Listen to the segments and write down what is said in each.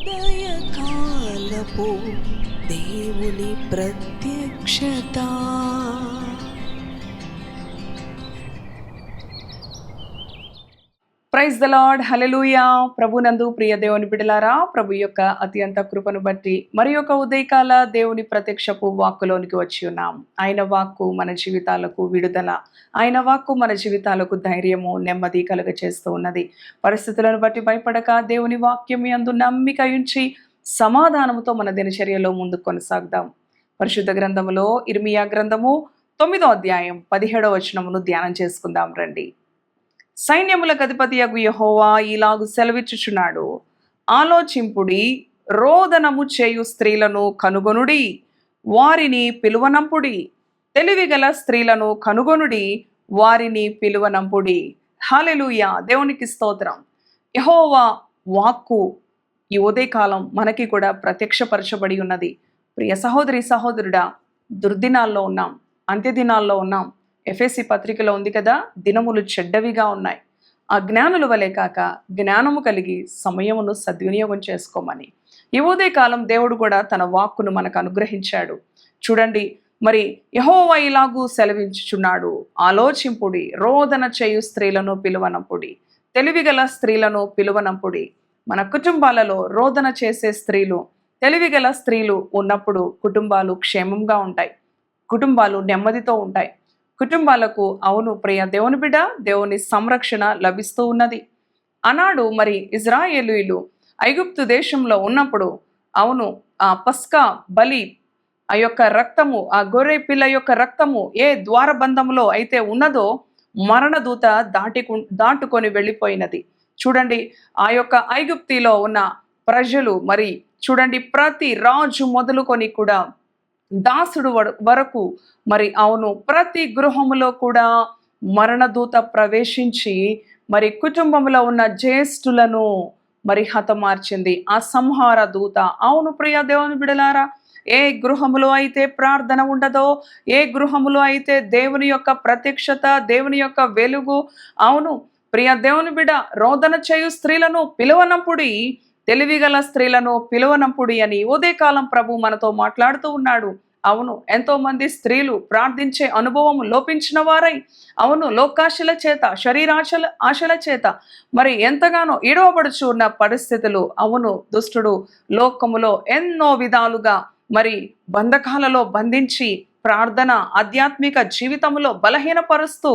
ఉదయకాలపు దేవుని ప్రత్యక్షత. ప్రైజ్ ద లార్డ్, హల్లెలూయా. ప్రభునందు ప్రియ దేవుని బిడ్డలారా, ప్రభు యొక్క అత్యంత కృపను బట్టి మరి యొక్క ఉదయకాల దేవుని ప్రత్యక్షపు వాక్కులోనికి వచ్చి ఉన్నాం. ఆయన వాక్కు మన జీవితాలకు విడుదల, ఆయన వాక్కు మన జీవితాలకు ధైర్యము, నెమ్మది కలుగ చేస్తూ ఉన్నది. పరిస్థితులను బట్టి భయపడక దేవుని వాక్యం యందు నమ్మిక ఉంచి సమాధానముతో మన దినచర్యలో ముందుకు కొనసాగుదాం. పరిశుద్ధ గ్రంథములో ఇర్మియా గ్రంథము 9వ అధ్యాయం 17వ వచనమును ధ్యానం చేసుకుందాం రండి. సైన్యములకు అధిపతియగు యెహోవా ఇలాగు సెలవిచ్చుచున్నాడు, ఆలోచింపుడి, రోదనము చేయు స్త్రీలను కనుగొనుడి, వారిని పిలువనంపుడి. తెలివిగల స్త్రీలను కనుగొనుడి, వారిని పిలువనంపుడి. హల్లెలూయా. దేవునికి స్తోత్రం. యెహోవా వాక్కు ఈ ఉదయకాలం మనకి కూడా ప్రత్యక్షపరచబడి ఉన్నది. ప్రియ సహోదరి సహోదరుడా, దుర్దినాల్లో ఉన్నాం, అంత్యదినాల్లో ఉన్నాం. ఎఫెసీ పత్రికలో ఉంది కదా, దినములు చెడ్డవిగా ఉన్నాయి. అజ్ఞానుల వలె కాక జ్ఞానము కలిగి సమయమును సద్వినియోగం చేసుకోమని ఈ ఉదయకాలం దేవుడు కూడా తన వాక్కును మనకు అనుగ్రహించాడు. చూడండి, మరి యెహోవా ఇలాగూ సెలవించుచున్నాడు, ఆలోచింపుడి, రోదన చేయు స్త్రీలను పిలువనంపుడి, తెలివిగల స్త్రీలను పిలువనంపుడి. మన కుటుంబాలలో రోదన చేసే స్త్రీలు, తెలివిగల స్త్రీలు ఉన్నప్పుడు కుటుంబాలు క్షేమంగా ఉంటాయి, కుటుంబాలు నెమ్మదితో ఉంటాయి. కుటుంబాలకు అవును ప్రియ దేవుని బిడ్డ, దేవుని సంరక్షణ లభిస్తూ ఉన్నది. ఆనాడు మరి ఇజ్రాయేలీయులు ఐగుప్తు దేశంలో ఉన్నప్పుడు అవును ఆ పస్కా బలి, ఆ యొక్క రక్తము, ఆ గొర్రె పిల్ల యొక్క రక్తము ఏ ద్వారబంధములో అయితే ఉన్నదో మరణదూత దాటుకొని వెళ్ళిపోయినది. చూడండి, ఆ యొక్క ఐగుప్తిలో ఉన్న ప్రజలు మరి చూడండి, ప్రతి రాజు మొదలుకొని కూడా దాసుడు వరకు మరి అవును ప్రతి గృహములో కూడా మరణదూత ప్రవేశించి మరి కుటుంబంలో ఉన్న జ్యేష్ఠులను మరి హతమార్చింది ఆ సంహార దూత. అవును ప్రియ దేవుని బిడలారా, ఏ గృహములో అయితే ప్రార్థన ఉండదో, ఏ గృహములో అయితే దేవుని యొక్క ప్రత్యక్షత, దేవుని యొక్క వెలుగు, అవును ప్రియ దేవుని బిడ, రోదన చేయు స్త్రీలను పిలువనంపుడి, తెలివిగల స్త్రీలను పిలువనంపుడి అని ఉదయకాలం ప్రభు మనతో మాట్లాడుతూ ఉన్నాడు. అవును, ఎంతో మంది స్త్రీలు ప్రార్థించే అనుభవం లోపించిన వారై అవును లోకాశల చేత, ఆశల చేత మరి ఎంతగానో ఇడవబడుచు ఉన్న పరిస్థితులు, అవును దుష్టుడు లోకములో ఎన్నో విధాలుగా మరి బంధకాలలో బంధించి ప్రార్థన ఆధ్యాత్మిక జీవితంలో బలహీనపరుస్తూ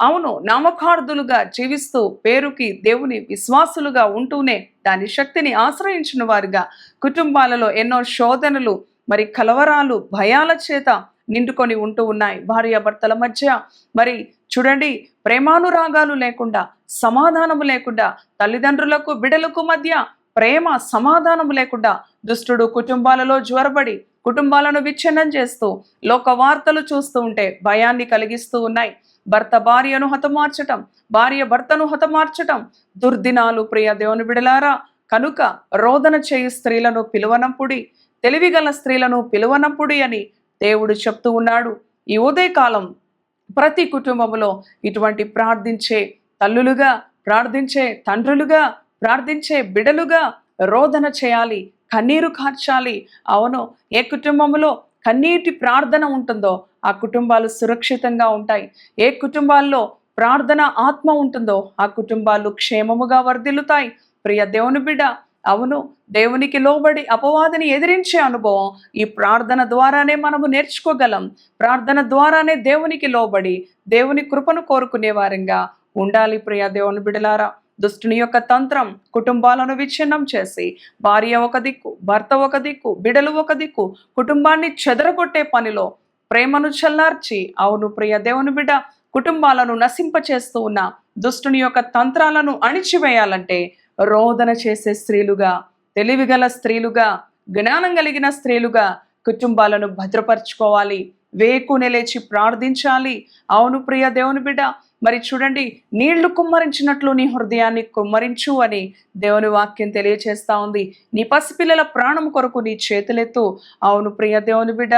అవును నామకార్థులుగా జీవిస్తూ పేరుకి దేవుని విశ్వాసులుగా ఉంటూనే దాని శక్తిని ఆశ్రయించిన వారిగా కుటుంబాలలో ఎన్నో శోధనలు మరి కలవరాలు భయాల చేత నిండుకొని ఉంటూ ఉన్నాయి. భార్యాభర్తల మధ్య మరి చూడండి ప్రేమానురాగాలు లేకుండా, సమాధానము లేకుండా, తల్లిదండ్రులకు బిడ్డలకు మధ్య ప్రేమ సమాధానము లేకుండా దుష్టుడు కుటుంబాలలో జ్వరబడి కుటుంబాలను విచ్ఛిన్నం చేస్తూ లోక వార్తలు చూస్తూ ఉంటే భయాన్ని కలిగిస్తూ ఉన్నాయి. భర్త భార్యను హతమార్చటం, భార్య భర్తను హతమార్చటం దుర్దినాలు ప్రియ దేవుని బిడలారా. కనుక రోదన చేయు స్త్రీలను పిలువనంపుడి, తెలివిగల స్త్రీలను పిలువనంపుడి అని దేవుడు చెప్తూ ఉన్నాడు. ఈ ఉదయకాలం ప్రతి కుటుంబంలో ఇటువంటి ప్రార్థించే తల్లులుగా, ప్రార్థించే తండ్రులుగా, ప్రార్థించే బిడలుగా రోదన చేయాలి, కన్నీరు కార్చాలి. అవును, ఏ కుటుంబంలో కన్నీటి ప్రార్థన ఉంటుందో ఆ కుటుంబాలు సురక్షితంగా ఉంటాయి. ఏ కుటుంబాల్లో ప్రార్థన ఆత్మ ఉంటుందో ఆ కుటుంబాలు క్షేమముగా వర్ధిల్లుతాయి. ప్రియ దేవుని బిడ్డ, అవును దేవునికి లోబడి అపవాదిని ఎదిరించే అనుభవం ఈ ప్రార్థన ద్వారానే మనము నేర్చుకోగలం. ప్రార్థన ద్వారానే దేవునికి లోబడి దేవుని కృపను కోరుకునే వారంగా ఉండాలి. ప్రియ దేవుని బిడలారా, దుష్టుని యొక్క తంత్రం కుటుంబాలను విచ్ఛిన్నం చేసి భార్య ఒక దిక్కు, భర్త ఒక దిక్కు, బిడలు ఒక దిక్కు, కుటుంబాన్ని చెదరగొట్టే పనిలో ప్రేమను చల్లార్చి అవును ప్రియ దేవుని బిడ్డ కుటుంబాలను నశింపచేస్తూ ఉన్న దుష్టుని యొక్క తంత్రాలను అణిచివేయాలంటే రోదన చేసే స్త్రీలుగా, తెలివిగల స్త్రీలుగా, జ్ఞానం కలిగిన స్త్రీలుగా కుటుంబాలను భద్రపరచుకోవాలి. వేకునే లేచి ప్రార్థించాలి. అవును ప్రియ దేవుని బిడ్డ, మరి చూడండి, నీళ్లు కుమ్మరించినట్లు నీ హృదయాన్ని కుమ్మరించు అని దేవుని వాక్యం తెలియచేస్తా ఉంది. నీ పసిపిల్లల ప్రాణం కొరకు నీ చేతులెత్తు. అవును ప్రియ దేవుని బిడ్డ,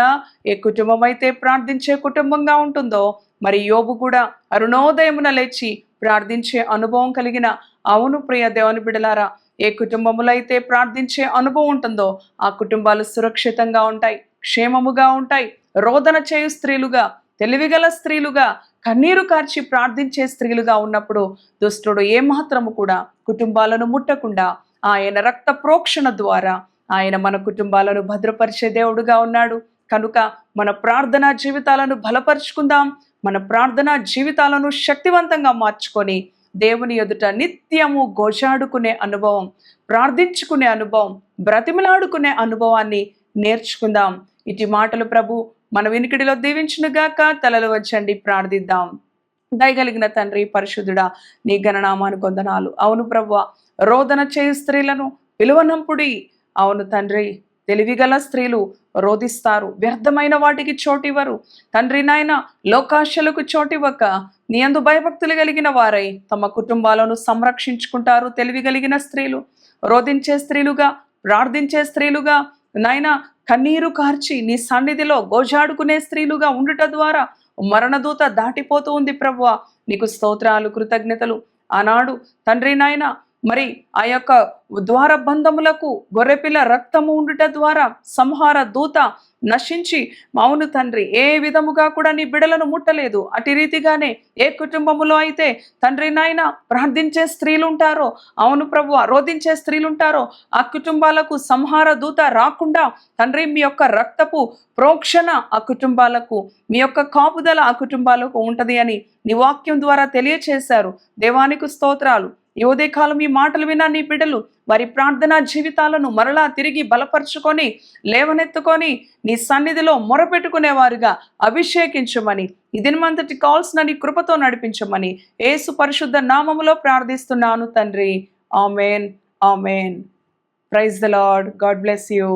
ఏ కుటుంబం అయితే ప్రార్థించే కుటుంబంగా ఉంటుందో, మరి యోబు కూడా అరుణోదయమున లేచి ప్రార్థించే అనుభవం కలిగిన అవును ప్రియ దేవుని బిడ్డలారా ఏ కుటుంబములో అయితే ప్రార్థించే అనుభవం ఉంటుందో ఆ కుటుంబాలు సురక్షితంగా ఉంటాయి, క్షేమముగా ఉంటాయి. రోదన చేయు స్త్రీలుగా, తెలివిగల స్త్రీలుగా, కన్నీరు కార్చి ప్రార్థించే స్త్రీలుగా ఉన్నప్పుడు దుష్టుడు ఏమాత్రము కూడా కుటుంబాలను ముట్టకుండా ఆయన రక్త ప్రోక్షణ ద్వారా ఆయన మన కుటుంబాలను భద్రపరిచే దేవుడుగా ఉన్నాడు. కనుక మన ప్రార్థనా జీవితాలను బలపరుచుకుందాం. మన ప్రార్థనా జీవితాలను శక్తివంతంగా మార్చుకొని దేవుని ఎదుట నిత్యము గోజాడుకునే అనుభవం, ప్రార్థించుకునే అనుభవం, బ్రతిమలాడుకునే అనుభవాన్ని నేర్చుకుందాం. ఇటు మాటలు ప్రభు మన వినికిడిలో దీవించునుగాక. తలలు వచ్చండి, ప్రార్థిద్దాం. దయగలిగిన తండ్రి, పరిశుద్ధుడా, నీ ఘననామానికి వందనాలు. అవును ప్రభువా, రోదన చేయు స్త్రీలను పిలువనంపుడి. అవును తండ్రి, తెలివిగల స్త్రీలు రోధిస్తారు, వ్యర్థమైన వాటికి చోటివ్వరు. తండ్రి నాయన, లోకాశలకు చోటివ్వక నీ యందు భయభక్తులు కలిగిన వారై తమ కుటుంబాలను సంరక్షించుకుంటారు. తెలివిగలిగిన స్త్రీలు రోధించే స్త్రీలుగా, ప్రార్థించే స్త్రీలుగా, నాయన కన్నీరు కార్చి నీ సన్నిధిలో గోజాడుకునే స్త్రీలుగా ఉండుట ద్వారా మరణదూత దాటిపోతూ ఉంది ప్రభువా. నీకు స్తోత్రాలు, కృతజ్ఞతలు. ఆనాడు తండ్రి నాయన మరి ఆ యొక్క ద్వారబంధములకు గొర్రెపిల్ల రక్తము ఉండుట ద్వారా సంహార దూత నశించి, అవును తండ్రి, ఏ విధముగా కూడా నీ బిడలను ముట్టలేదు. అటు రీతిగానే ఏ కుటుంబములో అయితే తండ్రి నాయన ప్రార్థించే స్త్రీలు ఉంటారో, అవును ప్రభువా, రోధించే స్త్రీలు ఉంటారో, ఆ కుటుంబాలకు సంహార దూత రాకుండా తండ్రి మీ యొక్క రక్తపు ప్రోక్షణ ఆ కుటుంబాలకు, మీ యొక్క కాపుదల ఆ కుటుంబాలకు ఉంటది అని నీ వాక్యం ద్వారా తెలియచేశారు. దేవానికి స్తోత్రాలు. ఈ ఉదయకాలం ఈ మాటలు విన్నా నీ బిడ్డలు వారి ప్రార్థనా జీవితాలను మరలా తిరిగి బలపరుచుకొని, లేవనెత్తుకొని నీ సన్నిధిలో మొరపెట్టుకునేవారుగా అభిషేకించమని, ఈ దినమంతటి కాల్స్న నీ కృపతో నడిపించమని యేసు పరిశుద్ధ నామములో ప్రార్థిస్తున్నాను తండ్రి. Amen, amen. Praise the lord. God bless you.